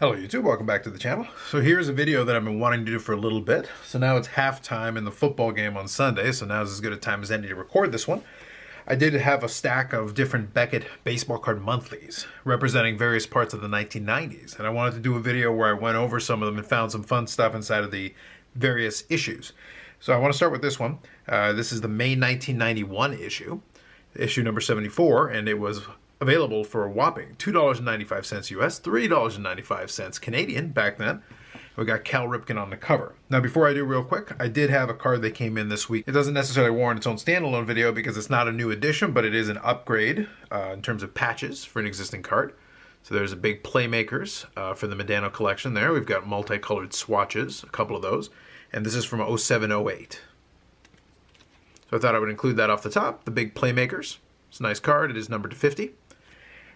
Hello YouTube, welcome back to the channel. So here's a video that I've been wanting to do for a little bit. So now it's halftime in the football game on Sunday, so now is as good a time as any to record this one. I did have a stack of different Beckett Baseball Card Monthlies representing various parts of the 1990s, and I wanted to do a video where I went over some of them and found some fun stuff inside of the various issues. So I want to start with this one. This is the May 1991 issue number 74, and it was available for a whopping $2.95 US, $3.95 Canadian back then. We got Cal Ripken on the cover. Now, before I do real quick, I did have a card that came in this week. It doesn't necessarily warrant its own standalone video because it's not a new edition, but it is an upgrade in terms of patches for an existing card. So there's a big Playmakers for the Medano collection there. We've got multicolored swatches, a couple of those. And this is from 07-08. So I thought I would include that off the top, the big Playmakers. It's a nice card. It is numbered to 50.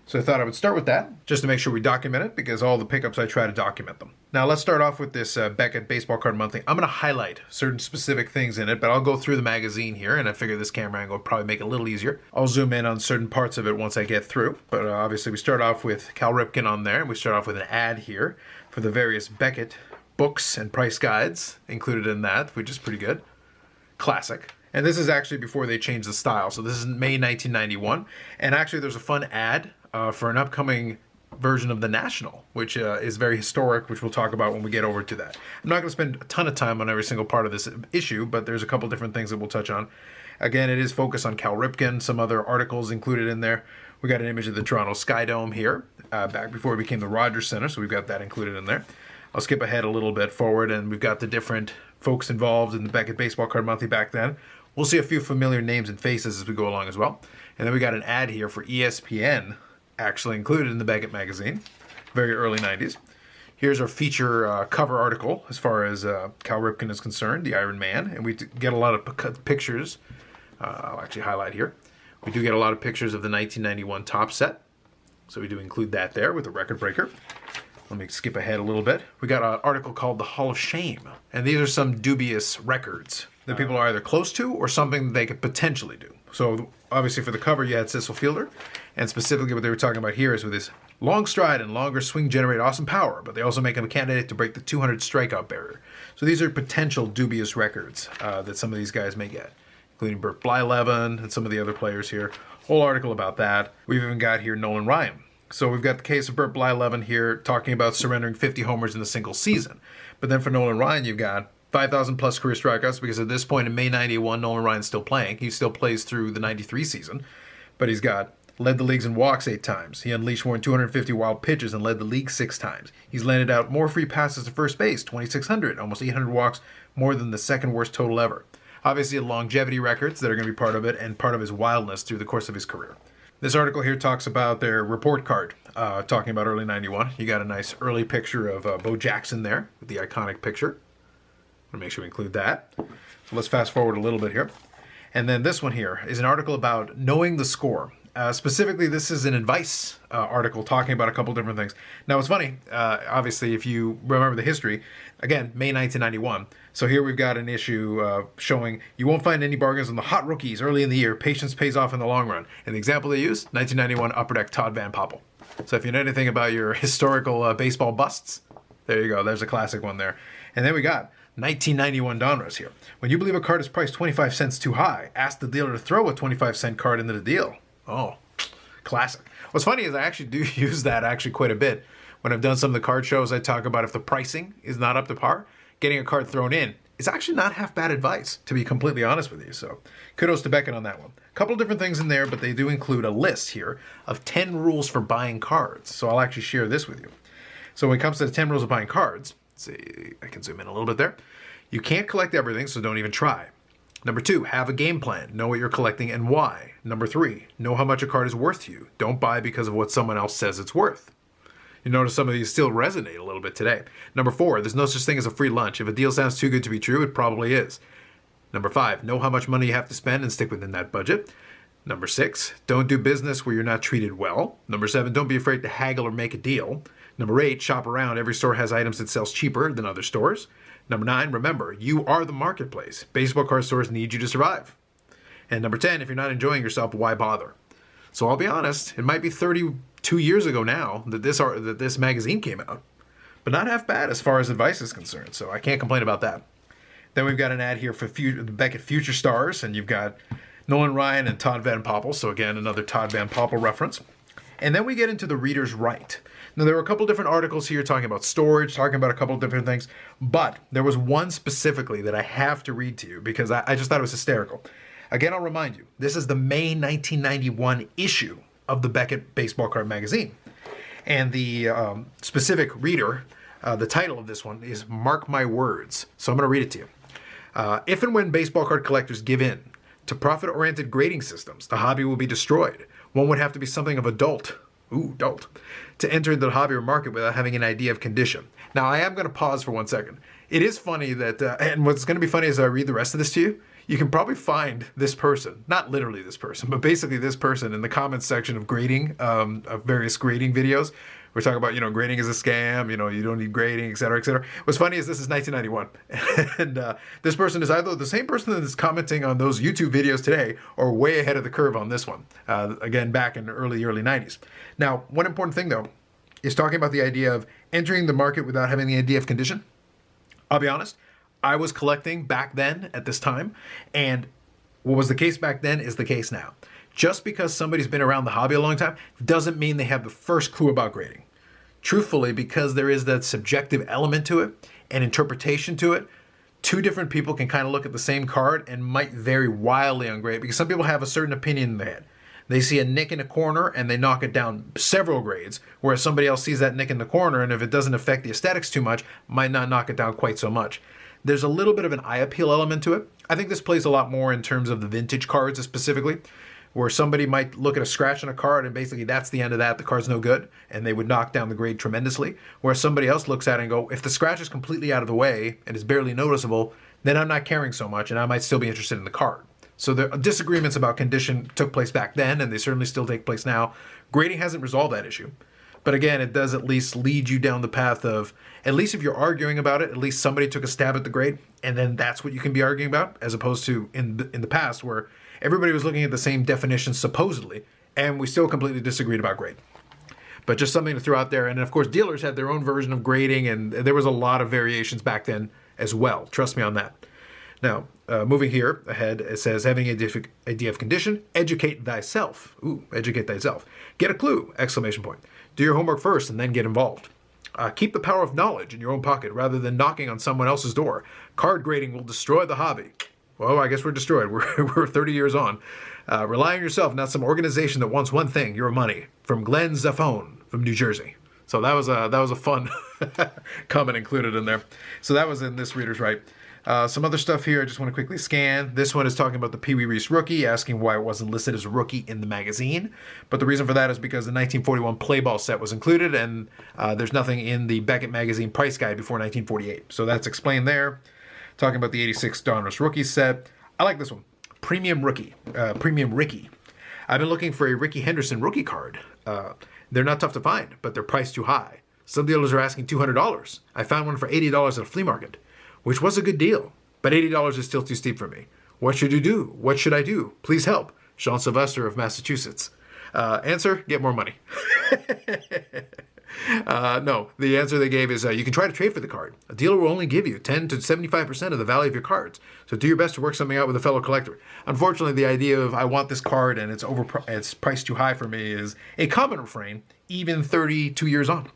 So I thought I would start with that, just to make sure we document it, because all the pickups I try to document them. Now let's start off with this Beckett Baseball Card Monthly. I'm going to highlight certain specific things in it, but I'll go through the magazine here, and I figure this camera angle will probably make it a little easier. I'll zoom in on certain parts of it once I get through, but obviously we start off with Cal Ripken on there, and we start off with an ad here for the various Beckett books and price guides included in that, which is pretty good. Classic. And this is actually before they changed the style, so this is May 1991, and actually there's a fun ad for an upcoming version of the National, which is very historic, which we'll talk about when we get over to that. I'm not going to spend a ton of time on every single part of this issue, but there's a couple different things that we'll touch on. Again, it is focused on Cal Ripken, some other articles included in there. We got an image of the Toronto Sky Dome here, back before it became the Rogers Center, so we've got that included in there. I'll skip ahead a little bit forward, and we've got the different folks involved in the Beckett Baseball Card Monthly back then. We'll see a few familiar names and faces as we go along as well. And then we got an ad here for ESPN, actually included in the Beckett magazine, very early 90s. Here's our feature cover article as far as Cal Ripken is concerned, the Iron Man, and we get a lot of pictures. I'll actually highlight here. We do get a lot of pictures of the 1991 top set, so we do include that there with the record breaker. Let me skip ahead a little bit. We got an article called The Hall of Shame, and these are some dubious records that people are either close to or something they could potentially do. So obviously for the cover you had Cecil Fielder, and specifically what they were talking about here is with his long stride and longer swing generate awesome power, but they also make him a candidate to break the 200 strikeout barrier. So these are potential dubious records that some of these guys may get, including Burt Blyleven and some of the other players here. Whole article about that. We've even got here Nolan Ryan. So we've got the case of Burt Blyleven here talking about surrendering 50 homers in a single season. But then for Nolan Ryan, you've got 5,000 plus career strikeouts, because at this point in May 91, Nolan Ryan's still playing. He still plays through the 93 season, but he's got led the leagues in walks 8 times. He unleashed more than 250 wild pitches and led the league 6 times. He's landed out more free passes to first base, 2,600, almost 800 walks, more than the second worst total ever. Obviously, longevity records that are going to be part of it, and part of his wildness through the course of his career. This article here talks about their report card, talking about early 91. You got a nice early picture of Bo Jackson there, with the iconic picture. I'm going to make sure we include that. So let's fast forward a little bit here. And then this one here is an article about knowing the score. Specifically, this is an advice article talking about a couple different things. Now, it's funny, obviously, if you remember the history, again, May 1991. So here we've got an issue showing you won't find any bargains on the hot rookies early in the year. Patience pays off in the long run. And the example they use, 1991 Upper Deck Todd Van Poppel. So if you know anything about your historical baseball busts, there you go. There's a classic one there. And then we got 1991 Donruss here. When you believe a card is priced 25 cents too high, ask the dealer to throw a 25-cent card into the deal. Oh, classic. What's funny is I actually do use that actually quite a bit. When I've done some of the card shows, I talk about if the pricing is not up to par, getting a card thrown in is actually not half bad advice, to be completely honest with you. So kudos to Beckett on that one. A couple different things in there, but they do include a list here of 10 rules for buying cards. So I'll actually share this with you. So when it comes to the 10 rules of buying cards, see, I can zoom in a little bit there. You can't collect everything, so don't even try. Number 2, have a game plan. Know what you're collecting and why. Number 3, know how much a card is worth to you. Don't buy because of what someone else says it's worth. You notice some of these still resonate a little bit today. Number 4, there's no such thing as a free lunch. If a deal sounds too good to be true, it probably is. Number 5, know how much money you have to spend and stick within that budget. Number 6, don't do business where you're not treated well. Number 7, don't be afraid to haggle or make a deal. Number 8, shop around. Every store has items that sells cheaper than other stores. Number 9, remember, you are the marketplace. Baseball card stores need you to survive. And number 10, if you're not enjoying yourself, why bother? So I'll be honest, it might be 32 years ago now that this magazine came out. but not half bad as far as advice is concerned. So I can't complain about that. Then we've got an ad here for the Beckett Future Stars, and you've got Nolan Ryan and Todd Van Poppel. So again, another Todd Van Poppel reference. And then we get into the reader's right. Now, there were a couple different articles here talking about storage, talking about a couple of different things, but there was one specifically that I have to read to you because I just thought it was hysterical. Again, I'll remind you, this is the May 1991 issue of the Beckett Baseball Card magazine. And the specific reader, the title of this one is Mark My Words. So I'm going to read it to you. If and when baseball card collectors give in to profit-oriented grading systems, the hobby will be destroyed. One would have to be something of adult to enter into the hobby or market without having an idea of condition. Now, I am going to pause for 1 second. It is funny that, and what's going to be funny as I read the rest of this to you, you can probably find this person, not literally this person, but basically this person in the comments section of grading, of various grading videos. We're talking about, grading is a scam, you don't need grading, et cetera, et cetera. What's funny is this is 1991. And this person is either the same person that is commenting on those YouTube videos today or way ahead of the curve on this one. Again, back in the early 90s. Now, one important thing, though, is talking about the idea of entering the market without having the idea of condition. I'll be honest, I was collecting back then at this time, and what was the case back then is the case now. Just because somebody's been around the hobby a long time doesn't mean they have the first clue about grading. Truthfully, because there is that subjective element to it and interpretation to it, two different people can kind of look at the same card and might vary wildly on grade because some people have a certain opinion in their head. They see a nick in a corner and they knock it down several grades, whereas somebody else sees that nick in the corner and if it doesn't affect the aesthetics too much, might not knock it down quite so much. There's a little bit of an eye appeal element to it. I think this plays a lot more in terms of the vintage cards specifically, where somebody might look at a scratch on a card and basically that's the end of that, the card's no good, and they would knock down the grade tremendously. Whereas somebody else looks at it and go, if the scratch is completely out of the way and is barely noticeable, then I'm not caring so much and I might still be interested in the card. So the disagreements about condition took place back then, and they certainly still take place now. Grading hasn't resolved that issue. But again, it does at least lead you down the path of, at least if you're arguing about it, at least somebody took a stab at the grade, and then that's what you can be arguing about, as opposed to in the past where everybody was looking at the same definition supposedly, and we still completely disagreed about grade. But just something to throw out there. And of course, dealers had their own version of grading, and there was a lot of variations back then as well. Trust me on that. Now, moving here ahead, it says, having an idea of condition, educate thyself. Ooh, educate thyself. Get a clue, exclamation point. Do your homework first and then get involved. Keep the power of knowledge in your own pocket rather than knocking on someone else's door. Card grading will destroy the hobby. Well, I guess we're destroyed. We're 30 years on. Rely on yourself, not some organization that wants one thing, your money. From Glenn Zaffone from New Jersey. So that was a fun comment included in there. So that was in this reader's right. Some other stuff here I just want to quickly scan. This one is talking about the Pee Wee Reese rookie, asking why it wasn't listed as a rookie in the magazine. But the reason for that is because the 1941 play ball set was included, and there's nothing in the Beckett magazine price guide before 1948. So that's explained there. Talking about the 86 Donruss rookie set. I like this one. Premium Ricky. I've been looking for a Ricky Henderson rookie card. They're not tough to find, but they're priced too high. Some dealers are asking $200. I found one for $80 at a flea market, which was a good deal, but $80 is still too steep for me. What should you do? What should I do? Please help. Sean Sylvester of Massachusetts. Answer, get more money. No, the answer they gave is you can try to trade for the card. A dealer will only give you 10 to 75% of the value of your cards. So do your best to work something out with a fellow collector. Unfortunately, the idea of I want this card and it's priced too high for me is a common refrain, even 32 years on.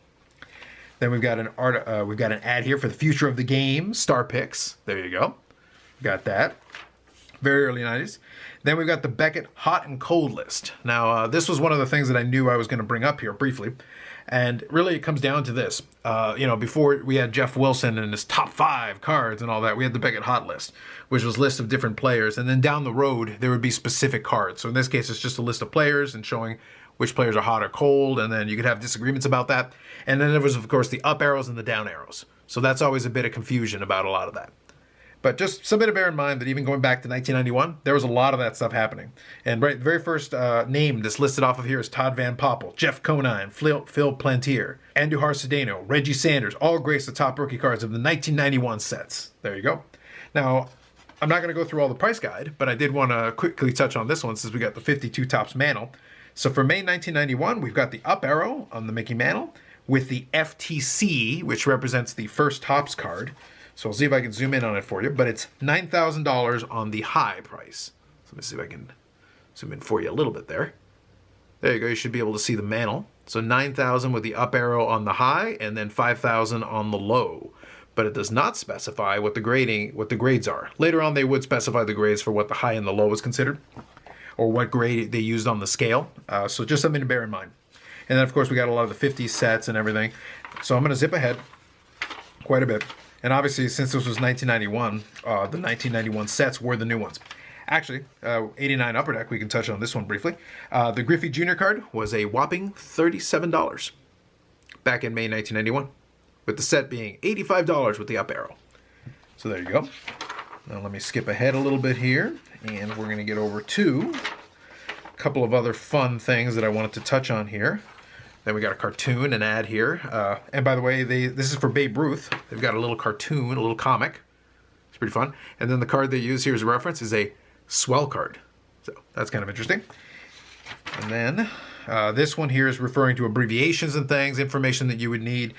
Then we've got an ad here for the future of the game, Star Picks. There you go. Got that. Very early 90s. Then we've got the Beckett Hot and Cold list. Now, this was one of the things that I knew I was going to bring up here briefly. And really, it comes down to this. Before we had Jeff Wilson and his top 5 cards and all that, we had the Beckett Hot list, which was a list of different players. And then down the road, there would be specific cards. So in this case, it's just a list of players and showing which players are hot or cold. And then you could have disagreements about that. And then there was, of course, the up arrows and the down arrows. So that's always a bit of confusion about a lot of that. But just something to bear in mind that even going back to 1991, there was a lot of that stuff happening. And the very first name that's listed off of here is Todd Van Poppel, Jeff Conine, Phil Plantier, Andujar Cedeno, Reggie Sanders, all grace the top rookie cards of the 1991 sets. There you go. Now, I'm not going to go through all the price guide, but I did want to quickly touch on this one since we got the 52 Topps Mantle. So for May 1991, we've got the up arrow on the Mickey Mantle. with the FTC, which represents the first Topps card. So I'll see if I can zoom in on it for you, but it's $9,000 on the high price. So let me see if I can zoom in for you a little bit there. There you go, you should be able to see the mantle. So $9,000 with the up arrow on the high, and then $5,000 on the low. But it does not specify what the grades are. Later on, they would specify the grades for what the high and the low is considered, or what grade they used on the scale. So just something to bear in mind. And then, of course, we got a lot of the 50 sets and everything. So I'm going to zip ahead quite a bit. And obviously, since this was 1991, the 1991 sets were the new ones. Actually, 89 Upper Deck, we can touch on this one briefly. The Griffey Jr. card was a whopping $37 back in May 1991, with the set being $85 with the up arrow. So there you go. Now let me skip ahead a little bit here, and we're going to get over to a couple of other fun things that I wanted to touch on here. Then we got a cartoon, an ad here. And by the way, this is for Babe Ruth. They've got a little cartoon, a little comic. It's pretty fun. And then the card they use here as a reference is a swell card. So that's kind of interesting. And then this one here is referring to abbreviations and things, information that you would need.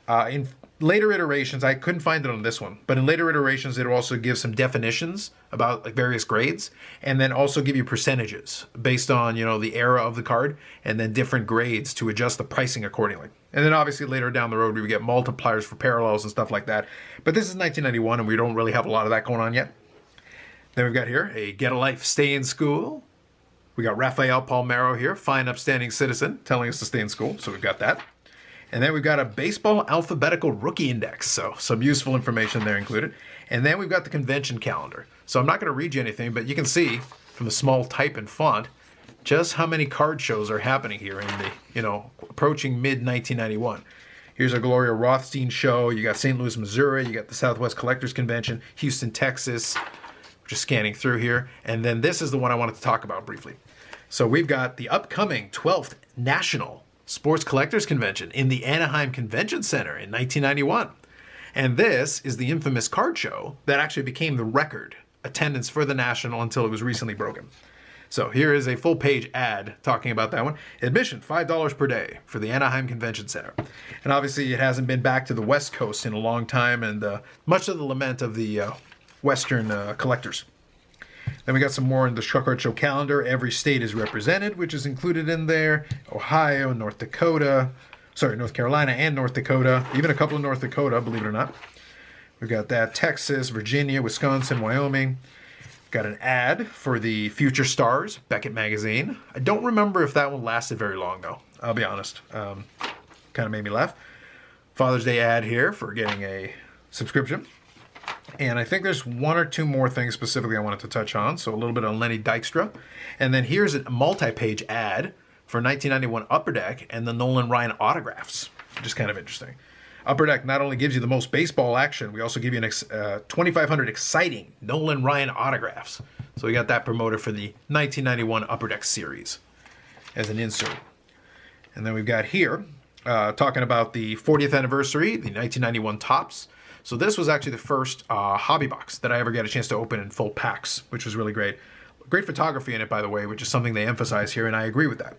In later iterations, I couldn't find it on this one, but in later iterations, it'll also give some definitions about like various grades, and then also give you percentages based on, you know, the era of the card, and then different grades to adjust the pricing accordingly. And then obviously later down the road, we would get multipliers for parallels and stuff like that. But this is 1991, and we don't really have a lot of that going on yet. Then we've got here a Get a Life, Stay in School. We got Rafael Palmeiro here, fine upstanding citizen, telling us to stay in school. So we've got that. And then we've got a Baseball Alphabetical Rookie Index. So some useful information there included. And then we've got the convention calendar. So I'm not going to read you anything, but you can see from the small type and font just how many card shows are happening here in the, you know, approaching mid-1991. Here's a Gloria Rothstein show. You got St. Louis, Missouri. You got the Southwest Collectors Convention, Houston, Texas. We're just scanning through here. And then this is the one I wanted to talk about briefly. So we've got the upcoming 12th National Sports Collectors Convention in the Anaheim Convention Center in 1991. And this is the infamous card show that actually became the record attendance for the National until it was recently broken. So here is a full page ad talking about that one. Admission, $5 per day for the Anaheim Convention Center. And obviously it hasn't been back to the West Coast in a long time, and much of the lament of the Western collectors. Then we got some more in the Truck Art Show calendar. Every state is represented, which is included in there. Ohio, North Carolina and North Dakota. Even a couple of North Dakota, believe it or not. We've got that. Texas, Virginia, Wisconsin, Wyoming. Got an ad for the Future Stars, Beckett magazine. I don't remember if that one lasted very long, though. I'll be honest. Kind of made me laugh. Father's Day ad here for getting a subscription. And I think there's one or two more things specifically I wanted to touch on. So a little bit on Lenny Dykstra. And then here's a multi-page ad for 1991 Upper Deck and the Nolan Ryan autographs, which is kind of interesting. Upper Deck not only gives you the most baseball action, we also give you an 2,500 exciting Nolan Ryan autographs. So we got that promoted for the 1991 Upper Deck series as an insert. And then we've got here, talking about the 40th anniversary, the 1991 Topps. So this was actually the first hobby box that I ever got a chance to open in full packs, which was really great. Great photography in it, by the way, which is something they emphasize here, and I agree with that.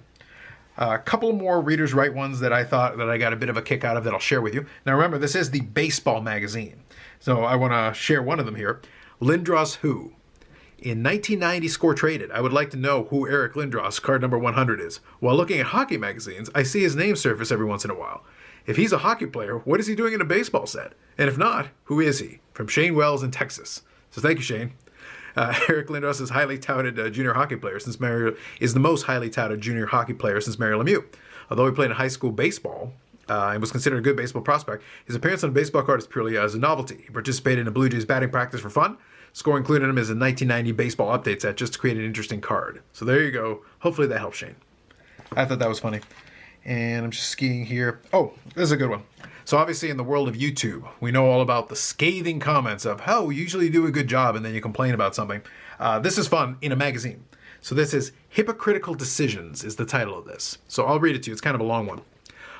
A couple more Reader's Right ones that I thought that I got a bit of a kick out of that I'll share with you. Now remember, this is the baseball magazine, so I want to share one of them here. Lindros Who. In 1990 Score Traded, I would like to know who Eric Lindros, card number 100, is. While looking at hockey magazines, I see his name surface every once in a while. If he's a hockey player, what is he doing in a baseball set? And if not, who is he? From Shane Wells in Texas. So thank you, Shane. Eric Lindros is highly touted junior hockey player since is the most highly touted junior hockey player since Mario Lemieux. Although he played in high school baseball and was considered a good baseball prospect, his appearance on a baseball card is purely as a novelty. He participated in a Blue Jays batting practice for fun. Score included him as a 1990 baseball update set just to create an interesting card. So there you go. Hopefully that helps, Shane. I thought that was funny. And I'm just skiing here. Oh, this is a good one. So obviously in the world of YouTube, we know all about the scathing comments of how we usually do a good job and then you complain about something. This is fun in a magazine. So this is Hypocritical Decisions is the title of this. So I'll read it to you. It's kind of a long one.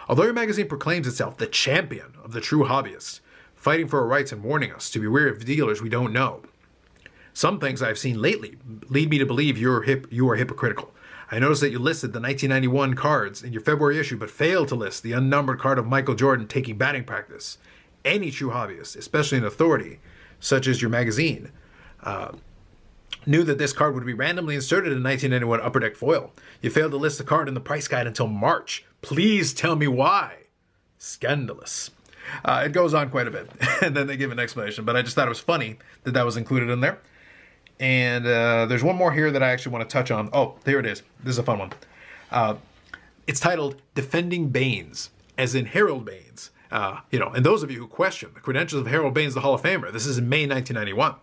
Although your magazine proclaims itself the champion of the true hobbyists, fighting for our rights and warning us to beware of dealers we don't know, some things I've seen lately lead me to believe you are hypocritical. I noticed that you listed the 1991 cards in your February issue, but failed to list the unnumbered card of Michael Jordan taking batting practice. Any true hobbyist, especially an authority, such as your magazine, knew that this card would be randomly inserted in 1991 Upper Deck foil. You failed to list the card in the price guide until March. Please tell me why. Scandalous. It goes on quite a bit, and then they give an explanation, but I just thought it was funny that that was included in there. And there's one more here that I actually want to touch on. Oh, there it is. This is a fun one. It's titled Defending Baines, as in Harold Baines. And those of you who question the credentials of Harold Baines, the Hall of Famer, this is in May 1991.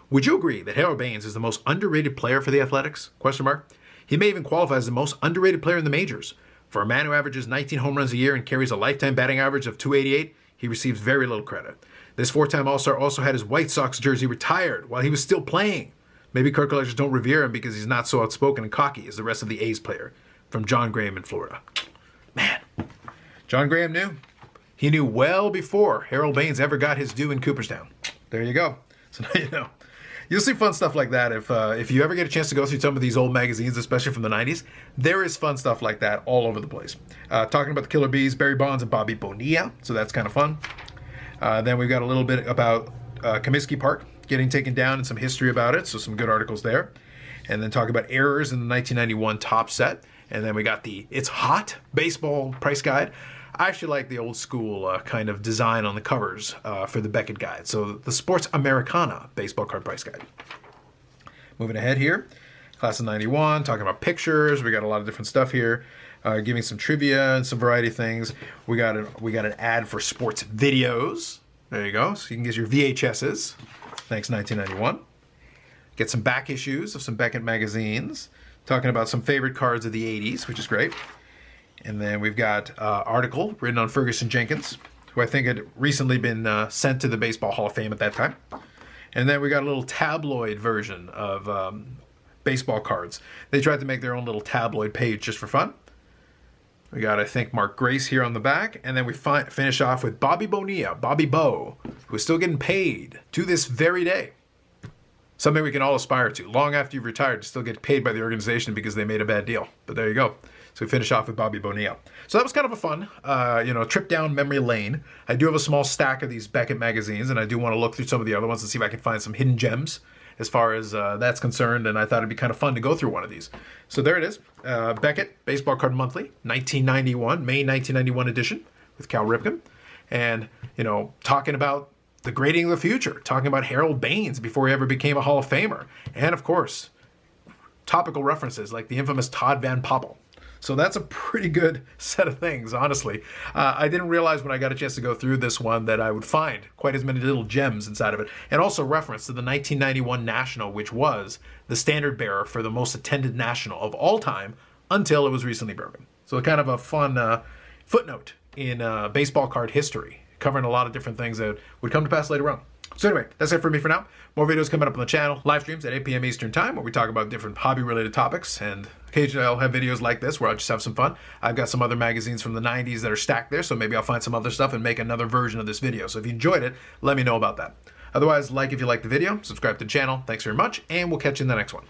Would you agree that Harold Baines is the most underrated player for the Athletics? Question mark. He may even qualify as the most underrated player in the majors. For a man who averages 19 home runs a year and carries a lifetime batting average of .288, he receives very little credit. This four-time All-Star also had his White Sox jersey retired while he was still playing. Maybe card collectors don't revere him because he's not so outspoken and cocky as the rest of the A's player. From John Graham in Florida. Man, John Graham knew. He knew well before Harold Baines ever got his due in Cooperstown. There you go. So now you know. You'll see fun stuff like that if you ever get a chance to go through some of these old magazines, especially from the 90s. There is fun stuff like that all over the place. Talking about the Killer Bees, Barry Bonds, and Bobby Bonilla. So that's kind of fun. Then we've got a little bit about Comiskey Park getting taken down and some history about it. So some good articles there. And then talk about errors in the 1991 top set. And then we got the It's Hot baseball price guide. I actually like the old school kind of design on the covers for the Beckett guide. So the Sports Americana baseball card price guide. Moving ahead here, class of 91, talking about pictures. We got a lot of different stuff here, giving some trivia and some variety of things. We got an ad for sports videos. There you go. So you can get your VHSs. Thanks, 1991. Get some back issues of some Beckett magazines, talking about some favorite cards of the 80s, which is great. And then we've got an article written on Ferguson Jenkins, who I think had recently been sent to the Baseball Hall of Fame at that time. And then we got a little tabloid version of baseball cards. They tried to make their own little tabloid page just for fun. We got, I think, Mark Grace here on the back. And then we finish off with Bobby Bonilla, Bobby Bo, who is still getting paid to this very day. Something we can all aspire to. Long after you've retired, to still get paid by the organization because they made a bad deal. But there you go. So we finish off with Bobby Bonilla. So that was kind of a fun, trip down memory lane. I do have a small stack of these Beckett magazines, and I do want to look through some of the other ones and see if I can find some hidden gems as far as that's concerned. And I thought it'd be kind of fun to go through one of these. So there it is. Beckett Baseball Card Monthly, 1991, May 1991 edition with Cal Ripken. And, talking about the grading of the future, talking about Harold Baines before he ever became a Hall of Famer. And, of course, topical references like the infamous Todd Van Poppel. So that's a pretty good set of things, honestly. I didn't realize when I got a chance to go through this one that I would find quite as many little gems inside of it. And also reference to the 1991 National, which was the standard bearer for the most attended National of all time until it was recently broken. So kind of a fun footnote in baseball card history, covering a lot of different things that would come to pass later on. So anyway, that's it for me for now. More videos coming up on the channel, live streams at 8 p.m. Eastern Time, where we talk about different hobby-related topics, and occasionally I'll have videos like this where I'll just have some fun. I've got some other magazines from the 90s that are stacked there, so maybe I'll find some other stuff and make another version of this video. So if you enjoyed it, let me know about that. Otherwise, like if you liked the video, subscribe to the channel. Thanks very much, and we'll catch you in the next one.